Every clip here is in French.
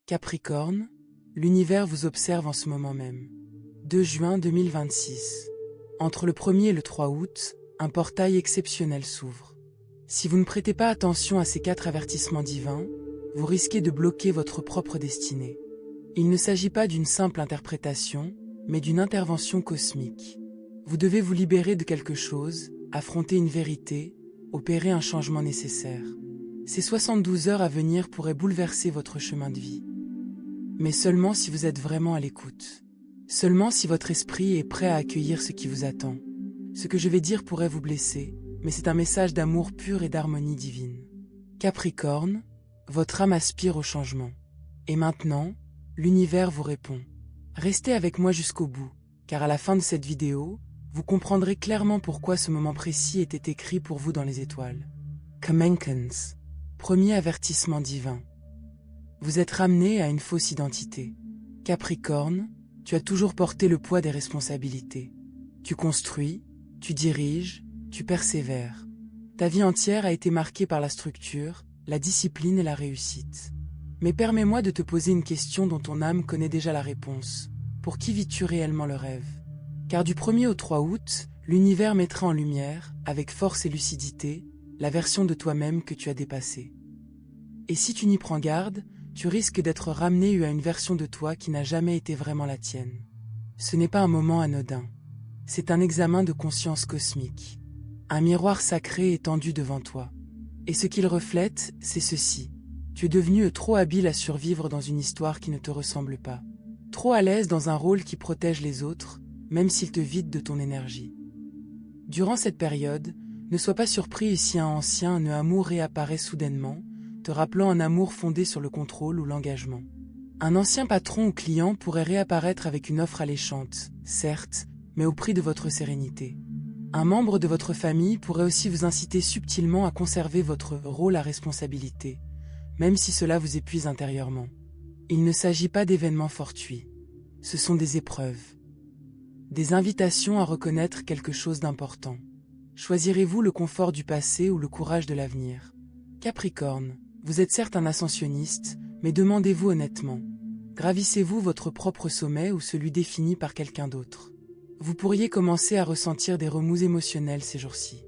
Capricorne, l'univers vous observe en ce moment même. 2 juin 2026. Entre le 1er et le 3 août, un portail exceptionnel s'ouvre. Si vous ne prêtez pas attention à ces 4 avertissements divins, vous risquez de bloquer votre propre destinée. Il ne s'agit pas d'une simple interprétation, mais d'une intervention cosmique. Vous devez vous libérer de quelque chose, affronter une vérité, opérer un changement nécessaire. Ces 72 heures à venir pourraient bouleverser votre chemin de vie. Mais seulement si vous êtes vraiment à l'écoute. Seulement si votre esprit est prêt à accueillir ce qui vous attend. Ce que je vais dire pourrait vous blesser, mais c'est un message d'amour pur et d'harmonie divine. Capricorne, votre âme aspire au changement. Et maintenant, l'univers vous répond. Restez avec moi jusqu'au bout, car à la fin de cette vidéo, vous comprendrez clairement pourquoi ce moment précis était écrit pour vous dans les étoiles. Kamenkans. Premier avertissement divin. Vous êtes ramené à une fausse identité. Capricorne, tu as toujours porté le poids des responsabilités. Tu construis, tu diriges, tu persévères. Ta vie entière a été marquée par la structure, la discipline et la réussite. Mais permets-moi de te poser une question dont ton âme connaît déjà la réponse. Pour qui vis-tu réellement le rêve? Car du 1er au 3 août, l'univers mettra en lumière, avec force et lucidité, la version de toi-même que tu as dépassée. Et si tu n'y prends garde, tu risques d'être ramené à une version de toi qui n'a jamais été vraiment la tienne. Ce n'est pas un moment anodin. C'est un examen de conscience cosmique. Un miroir sacré est tendu devant toi. Et ce qu'il reflète, c'est ceci. Tu es devenu trop habile à survivre dans une histoire qui ne te ressemble pas. Trop à l'aise dans un rôle qui protège les autres, même s'il te vide de ton énergie. Durant cette période, ne sois pas surpris si un ancien amour réapparaît soudainement, te rappelant un amour fondé sur le contrôle ou l'engagement. Un ancien patron ou client pourrait réapparaître avec une offre alléchante, certes, mais au prix de votre sérénité. Un membre de votre famille pourrait aussi vous inciter subtilement à conserver votre rôle à responsabilité, même si cela vous épuise intérieurement. Il ne s'agit pas d'événements fortuits. Ce sont des épreuves. Des invitations à reconnaître quelque chose d'important. Choisirez-vous le confort du passé ou le courage de l'avenir? Capricorne, vous êtes certes un ascensionniste, mais demandez-vous honnêtement. Gravissez-vous votre propre sommet ou celui défini par quelqu'un d'autre? Vous pourriez commencer à ressentir des remous émotionnels ces jours-ci.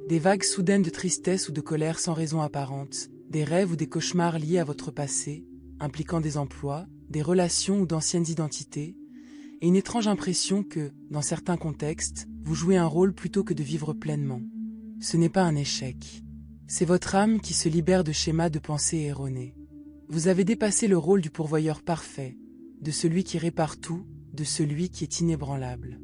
Des vagues soudaines de tristesse ou de colère sans raison apparente, des rêves ou des cauchemars liés à votre passé, impliquant des emplois, des relations ou d'anciennes identités, et une étrange impression que, dans certains contextes, vous jouez un rôle plutôt que de vivre pleinement. Ce n'est pas un échec. C'est votre âme qui se libère de schémas de pensée erronés. Vous avez dépassé le rôle du pourvoyeur parfait, de celui qui répare tout, de celui qui est inébranlable.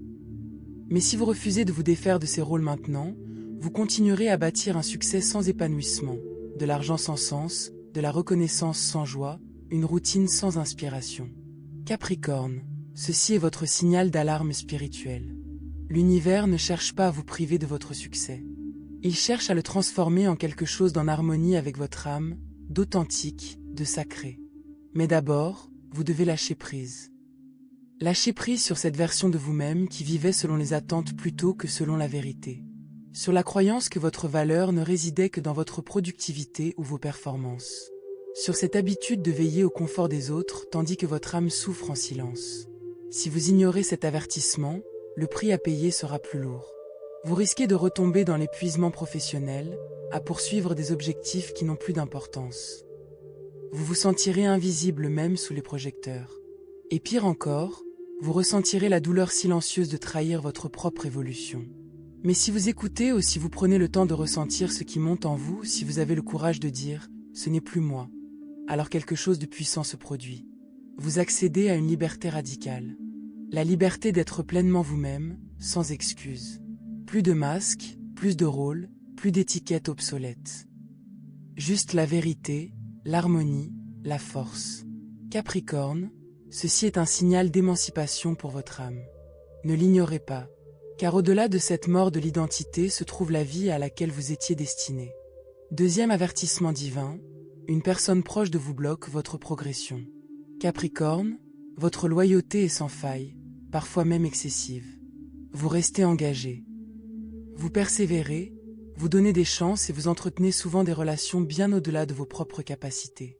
Mais si vous refusez de vous défaire de ces rôles maintenant, vous continuerez à bâtir un succès sans épanouissement, de l'argent sans sens, de la reconnaissance sans joie, une routine sans inspiration. Capricorne, ceci est votre signal d'alarme spirituelle. L'univers ne cherche pas à vous priver de votre succès. Il cherche à le transformer en quelque chose en harmonie avec votre âme, d'authentique, de sacré. Mais d'abord, vous devez lâcher prise. Lâchez prise sur cette version de vous-même qui vivait selon les attentes plutôt que selon la vérité. Sur la croyance que votre valeur ne résidait que dans votre productivité ou vos performances. Sur cette habitude de veiller au confort des autres tandis que votre âme souffre en silence. Si vous ignorez cet avertissement, le prix à payer sera plus lourd. Vous risquez de retomber dans l'épuisement professionnel, à poursuivre des objectifs qui n'ont plus d'importance. Vous vous sentirez invisible même sous les projecteurs. Et pire encore, vous ressentirez la douleur silencieuse de trahir votre propre évolution. Mais si vous écoutez ou si vous prenez le temps de ressentir ce qui monte en vous, si vous avez le courage de dire « ce n'est plus moi », alors quelque chose de puissant se produit. Vous accédez à une liberté radicale. La liberté d'être pleinement vous-même, sans excuse. Plus de masques, plus de rôles, plus d'étiquettes obsolètes. Juste la vérité, l'harmonie, la force. Capricorne, ceci est un signal d'émancipation pour votre âme. Ne l'ignorez pas, car au-delà de cette mort de l'identité se trouve la vie à laquelle vous étiez destiné. Deuxième avertissement divin, une personne proche de vous bloque votre progression. Capricorne, votre loyauté est sans faille, parfois même excessive. Vous restez engagé. Vous persévérez, vous donnez des chances et vous entretenez souvent des relations bien au-delà de vos propres capacités.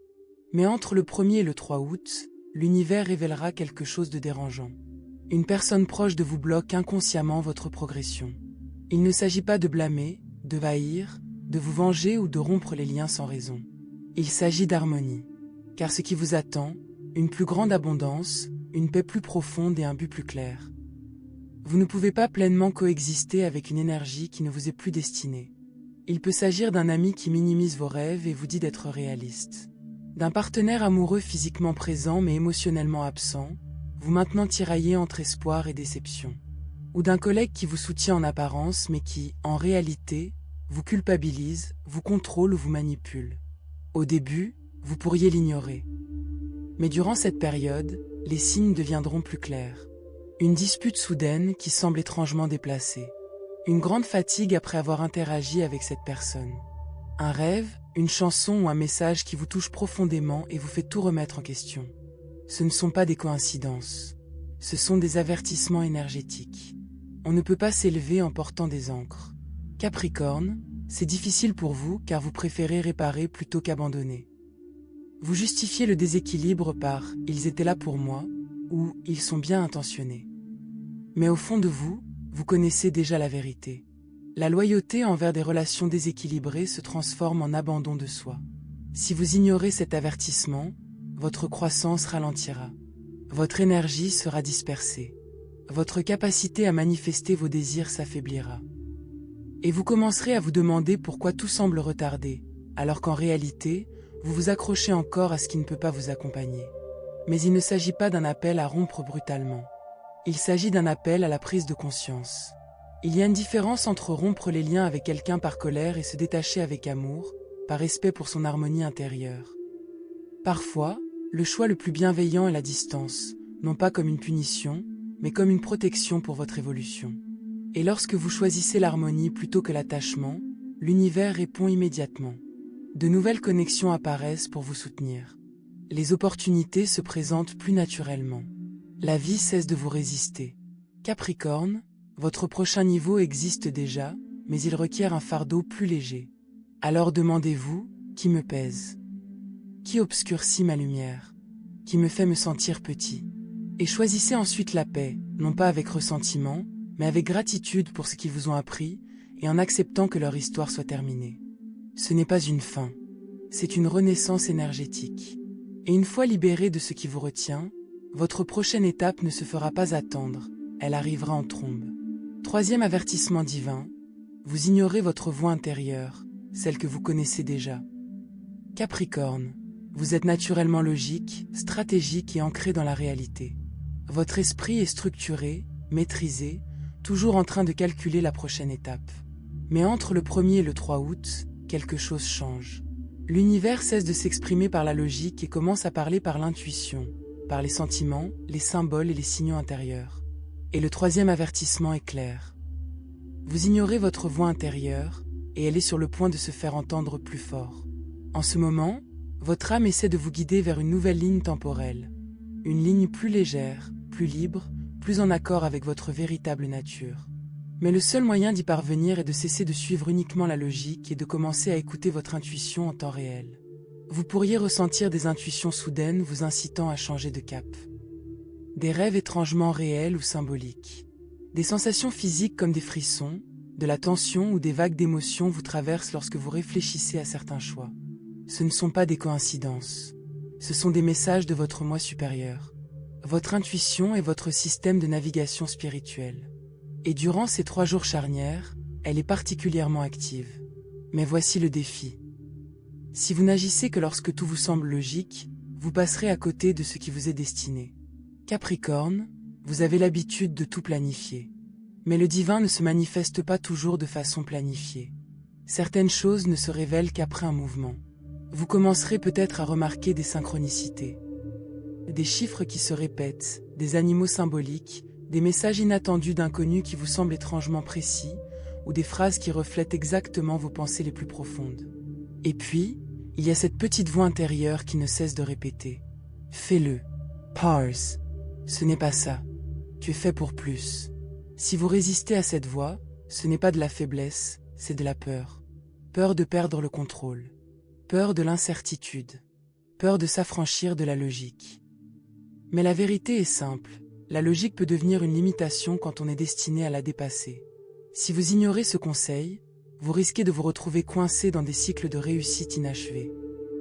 Mais entre le 1er et le 3 août, l'univers révélera quelque chose de dérangeant. Une personne proche de vous bloque inconsciemment votre progression. Il ne s'agit pas de blâmer, de haïr, de vous venger ou de rompre les liens sans raison. Il s'agit d'harmonie. Car ce qui vous attend, une plus grande abondance, une paix plus profonde et un but plus clair. Vous ne pouvez pas pleinement coexister avec une énergie qui ne vous est plus destinée. Il peut s'agir d'un ami qui minimise vos rêves et vous dit d'être réaliste. D'un partenaire amoureux physiquement présent mais émotionnellement absent, vous maintenant tiraillé entre espoir et déception. Ou d'un collègue qui vous soutient en apparence mais qui, en réalité, vous culpabilise, vous contrôle ou vous manipule. Au début, vous pourriez l'ignorer. Mais durant cette période, les signes deviendront plus clairs. Une dispute soudaine qui semble étrangement déplacée. Une grande fatigue après avoir interagi avec cette personne. Un rêve, une chanson ou un message qui vous touche profondément et vous fait tout remettre en question. Ce ne sont pas des coïncidences. Ce sont des avertissements énergétiques. On ne peut pas s'élever en portant des ancres. Capricorne, c'est difficile pour vous car vous préférez réparer plutôt qu'abandonner. Vous justifiez le déséquilibre par « ils étaient là pour moi » ou « ils sont bien intentionnés ». Mais au fond de vous, vous connaissez déjà la vérité. La loyauté envers des relations déséquilibrées se transforme en abandon de soi. Si vous ignorez cet avertissement, votre croissance ralentira. Votre énergie sera dispersée. Votre capacité à manifester vos désirs s'affaiblira. Et vous commencerez à vous demander pourquoi tout semble retardé, alors qu'en réalité, vous vous accrochez encore à ce qui ne peut pas vous accompagner. Mais il ne s'agit pas d'un appel à rompre brutalement. Il s'agit d'un appel à la prise de conscience. Il y a une différence entre rompre les liens avec quelqu'un par colère et se détacher avec amour, par respect pour son harmonie intérieure. Parfois, le choix le plus bienveillant est la distance, non pas comme une punition, mais comme une protection pour votre évolution. Et lorsque vous choisissez l'harmonie plutôt que l'attachement, l'univers répond immédiatement. De nouvelles connexions apparaissent pour vous soutenir. Les opportunités se présentent plus naturellement. La vie cesse de vous résister. Capricorne, votre prochain niveau existe déjà, mais il requiert un fardeau plus léger. Alors demandez-vous, qui me pèse? Qui obscurcit ma lumière? Qui me fait me sentir petit? Et choisissez ensuite la paix, non pas avec ressentiment, mais avec gratitude pour ce qu'ils vous ont appris, et en acceptant que leur histoire soit terminée. Ce n'est pas une fin, c'est une renaissance énergétique. Et une fois libéré de ce qui vous retient, votre prochaine étape ne se fera pas attendre, elle arrivera en trombe. Troisième avertissement divin, vous ignorez votre voix intérieure, celle que vous connaissez déjà. Capricorne, vous êtes naturellement logique, stratégique et ancré dans la réalité. Votre esprit est structuré, maîtrisé, toujours en train de calculer la prochaine étape. Mais entre le 1er et le 3 août, quelque chose change. L'univers cesse de s'exprimer par la logique et commence à parler par l'intuition, par les sentiments, les symboles et les signaux intérieurs. Et le troisième avertissement est clair. Vous ignorez votre voix intérieure, et elle est sur le point de se faire entendre plus fort. En ce moment, votre âme essaie de vous guider vers une nouvelle ligne temporelle. Une ligne plus légère, plus libre, plus en accord avec votre véritable nature. Mais le seul moyen d'y parvenir est de cesser de suivre uniquement la logique et de commencer à écouter votre intuition en temps réel. Vous pourriez ressentir des intuitions soudaines vous incitant à changer de cap. Des rêves étrangement réels ou symboliques. Des sensations physiques comme des frissons, de la tension ou des vagues d'émotions vous traversent lorsque vous réfléchissez à certains choix. Ce ne sont pas des coïncidences. Ce sont des messages de votre moi supérieur. Votre intuition est votre système de navigation spirituelle. Et durant ces 3 jours charnières, elle est particulièrement active. Mais voici le défi. Si vous n'agissez que lorsque tout vous semble logique, vous passerez à côté de ce qui vous est destiné. Capricorne, vous avez l'habitude de tout planifier. Mais le divin ne se manifeste pas toujours de façon planifiée. Certaines choses ne se révèlent qu'après un mouvement. Vous commencerez peut-être à remarquer des synchronicités. Des chiffres qui se répètent, des animaux symboliques, des messages inattendus d'inconnus qui vous semblent étrangement précis, ou des phrases qui reflètent exactement vos pensées les plus profondes. Et puis, il y a cette petite voix intérieure qui ne cesse de répéter. Fais-le. Pars. Ce n'est pas ça. Tu es fait pour plus. Si vous résistez à cette voix, ce n'est pas de la faiblesse, c'est de la peur. Peur de perdre le contrôle. Peur de l'incertitude. peur de s'affranchir de la logique. Mais la vérité est simple, la logique peut devenir une limitation quand on est destiné à la dépasser. Si vous ignorez ce conseil, vous risquez de vous retrouver coincé dans des cycles de réussite inachevés.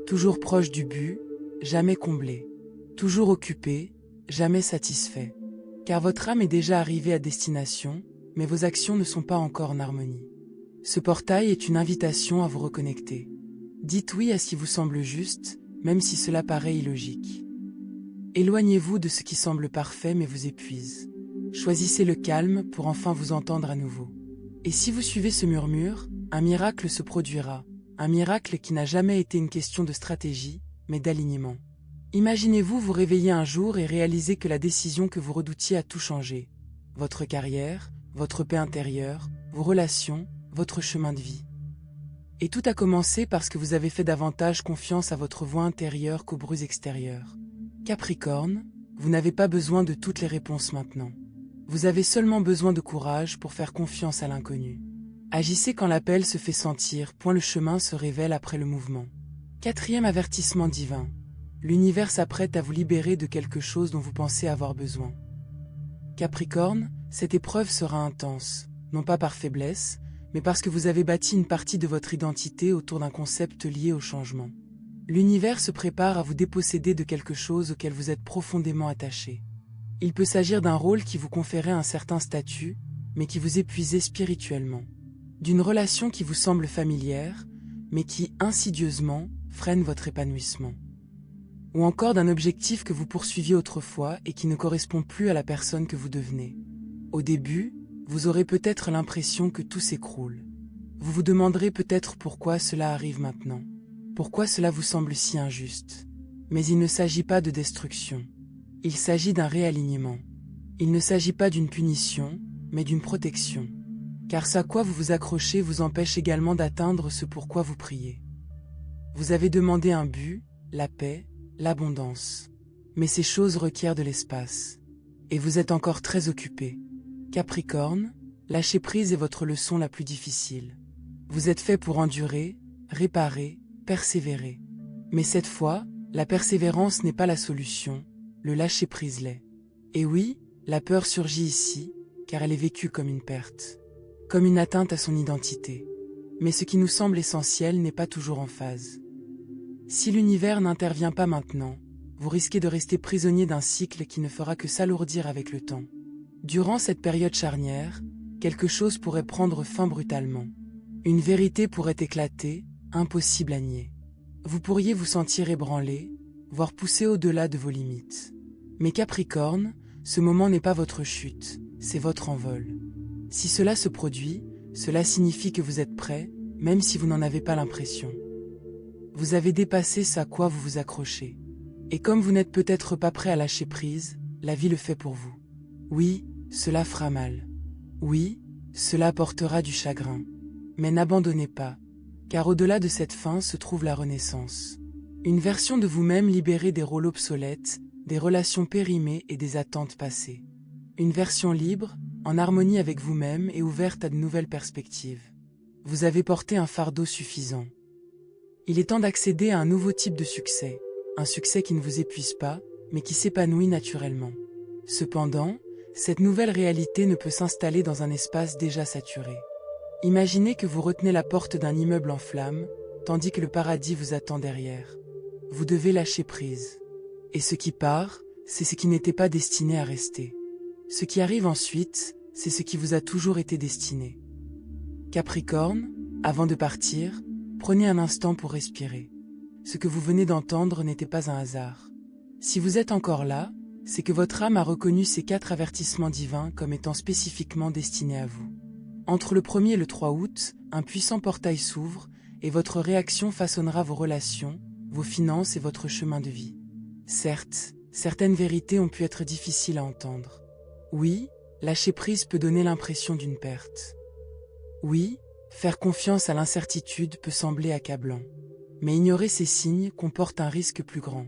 Toujours proche du but, jamais comblé. Toujours occupé, jamais satisfait. Car votre âme est déjà arrivée à destination, mais vos actions ne sont pas encore en harmonie. Ce portail est une invitation à vous reconnecter. Dites oui à ce qui vous semble juste, même si cela paraît illogique. Éloignez-vous de ce qui semble parfait mais vous épuise. Choisissez le calme pour enfin vous entendre à nouveau. Et si vous suivez ce murmure, un miracle se produira, un miracle qui n'a jamais été une question de stratégie, mais d'alignement. Imaginez-vous vous réveiller un jour et réaliser que la décision que vous redoutiez a tout changé. Votre carrière, votre paix intérieure, vos relations, votre chemin de vie. Et tout a commencé parce que vous avez fait davantage confiance à votre voix intérieure qu'aux bruits extérieurs. Capricorne, vous n'avez pas besoin de toutes les réponses maintenant. Vous avez seulement besoin de courage pour faire confiance à l'inconnu. Agissez quand l'appel se fait sentir, point le chemin se révèle après le mouvement. 4e avertissement divin. L'univers s'apprête à vous libérer de quelque chose dont vous pensez avoir besoin. Capricorne, cette épreuve sera intense, non pas par faiblesse, mais parce que vous avez bâti une partie de votre identité autour d'un concept lié au changement. L'univers se prépare à vous déposséder de quelque chose auquel vous êtes profondément attaché. Il peut s'agir d'un rôle qui vous conférait un certain statut, mais qui vous épuisait spirituellement. D'une relation qui vous semble familière, mais qui, insidieusement, freine votre épanouissement. Ou encore d'un objectif que vous poursuiviez autrefois et qui ne correspond plus à la personne que vous devenez. Au début, vous aurez peut-être l'impression que tout s'écroule. Vous vous demanderez peut-être pourquoi cela arrive maintenant. Pourquoi cela vous semble si injuste. Mais il ne s'agit pas de destruction. Il s'agit d'un réalignement. Il ne s'agit pas d'une punition, mais d'une protection. Car ce à quoi vous vous accrochez vous empêche également d'atteindre ce pourquoi vous priez. Vous avez demandé un but, la paix, l'abondance. Mais ces choses requièrent de l'espace. Et vous êtes encore très occupé. Capricorne, lâcher prise est votre leçon la plus difficile. Vous êtes fait pour endurer, réparer, persévérer. Mais cette fois, la persévérance n'est pas la solution, le lâcher-prise l'est. Et oui, la peur surgit ici, car elle est vécue comme une perte, comme une atteinte à son identité. Mais ce qui nous semble essentiel n'est pas toujours en phase. Si l'univers n'intervient pas maintenant, vous risquez de rester prisonnier d'un cycle qui ne fera que s'alourdir avec le temps. Durant cette période charnière, quelque chose pourrait prendre fin brutalement. Une vérité pourrait éclater, impossible à nier. Vous pourriez vous sentir ébranlé, voire poussé au-delà de vos limites. Mais Capricorne, ce moment n'est pas votre chute, c'est votre envol. Si cela se produit, cela signifie que vous êtes prêt, même si vous n'en avez pas l'impression. Vous avez dépassé ce à quoi vous vous accrochez. Et comme vous n'êtes peut-être pas prêt à lâcher prise, la vie le fait pour vous. Oui, cela fera mal. Oui, cela apportera du chagrin. Mais n'abandonnez pas, car au-delà de cette fin se trouve la renaissance. Une version de vous-même libérée des rôles obsolètes, des relations périmées et des attentes passées. Une version libre, en harmonie avec vous-même et ouverte à de nouvelles perspectives. Vous avez porté un fardeau suffisant. Il est temps d'accéder à un nouveau type de succès, un succès qui ne vous épuise pas, mais qui s'épanouit naturellement. Cependant, cette nouvelle réalité ne peut s'installer dans un espace déjà saturé. Imaginez que vous retenez la porte d'un immeuble en flammes, tandis que le paradis vous attend derrière. Vous devez lâcher prise. Et ce qui part, c'est ce qui n'était pas destiné à rester. Ce qui arrive ensuite, c'est ce qui vous a toujours été destiné. Capricorne, avant de partir, prenez un instant pour respirer. Ce que vous venez d'entendre n'était pas un hasard. Si vous êtes encore là, c'est que votre âme a reconnu ces 4 avertissements divins comme étant spécifiquement destinés à vous. Entre le 1er et le 3 août, un puissant portail s'ouvre et votre réaction façonnera vos relations, vos finances et votre chemin de vie. Certes, certaines vérités ont pu être difficiles à entendre. Oui, lâcher prise peut donner l'impression d'une perte. Oui, faire confiance à l'incertitude peut sembler accablant. Mais ignorer ces signes comporte un risque plus grand.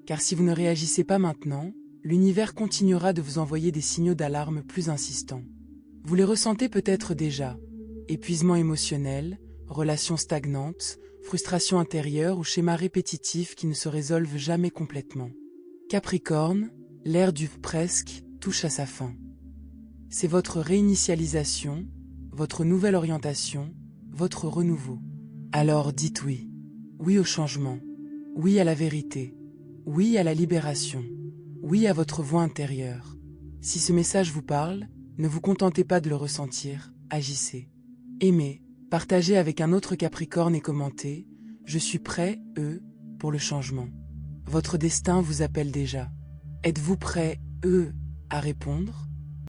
Car si vous ne réagissez pas maintenant, l'univers continuera de vous envoyer des signaux d'alarme plus insistants. Vous les ressentez peut-être déjà. Épuisement émotionnel, relations stagnantes, frustration intérieure ou schéma répétitif qui ne se résolvent jamais complètement. Capricorne, l'ère du presque touche à sa fin. C'est votre réinitialisation, votre nouvelle orientation, votre renouveau. Alors dites oui. Oui au changement. Oui à la vérité. Oui à la libération. Oui à votre voix intérieure. Si ce message vous parle, ne vous contentez pas de le ressentir, agissez. Aimez, partagez avec un autre Capricorne et commentez « Je suis prêt, pour le changement ». Votre destin vous appelle déjà. Êtes-vous prêt, à répondre ?